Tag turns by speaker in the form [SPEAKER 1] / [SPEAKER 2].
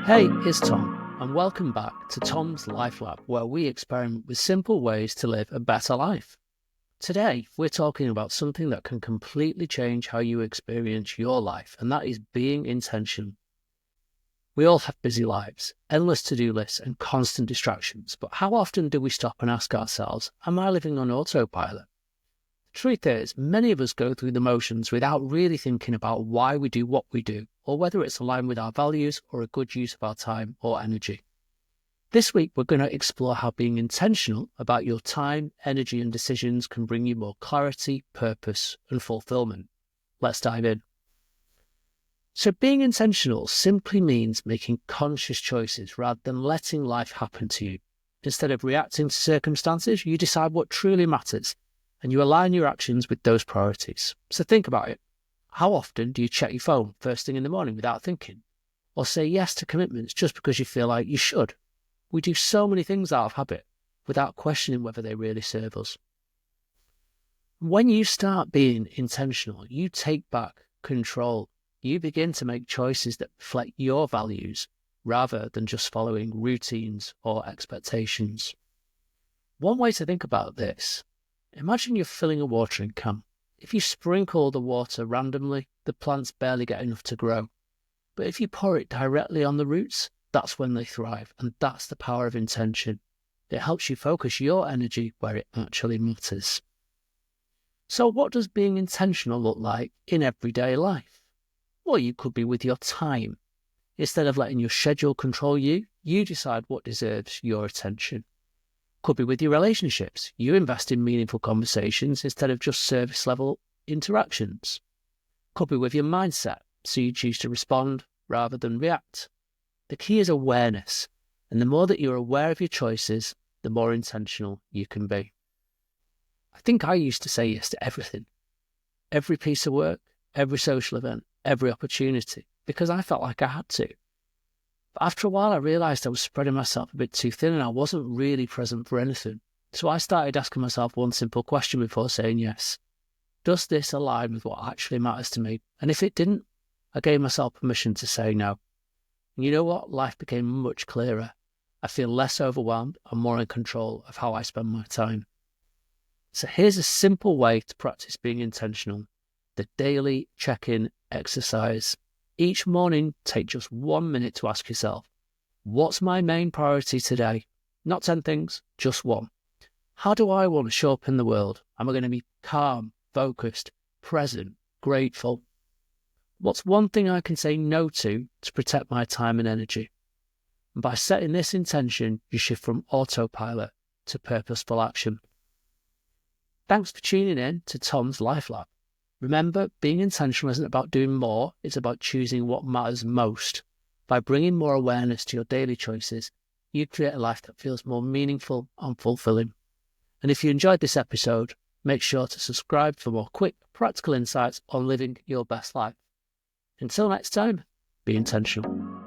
[SPEAKER 1] Hey, it's Tom, and welcome back to Tom's Life Lab, where we experiment with simple ways to live a better life. Today, we're talking about something that can completely change how you experience your life, and that is being intentional. We all have busy lives, endless to-do lists, and constant distractions, but how often do we stop and ask ourselves, am I living on autopilot? The truth is, many of us go through the motions without really thinking about why we do what we do, or whether it's aligned with our values or a good use of our time or energy. This week, we're going to explore how being intentional about your time, energy, and decisions can bring you more clarity, purpose, and fulfillment. Let's dive in. So being intentional simply means making conscious choices rather than letting life happen to you. Instead of reacting to circumstances, you decide what truly matters, and you align your actions with those priorities. So think about it. How often do you check your phone first thing in the morning without thinking? Or say yes to commitments just because you feel like you should? We do so many things out of habit without questioning whether they really serve us. When you start being intentional, you take back control. You begin to make choices that reflect your values rather than just following routines or expectations. One way to think about this: imagine you're filling a watering can. If you sprinkle the water randomly, the plants barely get enough to grow. But if you pour it directly on the roots, that's when they thrive, and that's the power of intention. It helps you focus your energy where it actually matters. So what does being intentional look like in everyday life? Well, you could be with your time. Instead of letting your schedule control you, you decide what deserves your attention. Could be with your relationships. You invest in meaningful conversations instead of just surface level interactions. Could be with your mindset, so you choose to respond rather than react. The key is awareness, and the more that you're aware of your choices, the more intentional you can be. I think I used to say yes to everything. Every piece of work, every social event, every opportunity, because I felt like I had to. But after a while, I realised I was spreading myself a bit too thin and I wasn't really present for anything. So I started asking myself one simple question before saying yes. Does this align with what actually matters to me? And if it didn't, I gave myself permission to say no. And you know what? Life became much clearer. I feel less overwhelmed and more in control of how I spend my time. So here's a simple way to practice being intentional: the daily check-in exercise. Each morning, take just 1 minute to ask yourself, what's my main priority today? Not 10 things, just one. How do I want to show up in the world? Am I going to be calm, focused, present, grateful? What's one thing I can say no to protect my time and energy? And by setting this intention, you shift from autopilot to purposeful action. Thanks for tuning in to Tom's Life Lab. Remember, being intentional isn't about doing more, it's about choosing what matters most. By bringing more awareness to your daily choices, you create a life that feels more meaningful and fulfilling. And if you enjoyed this episode, make sure to subscribe for more quick, practical insights on living your best life. Until next time, be intentional.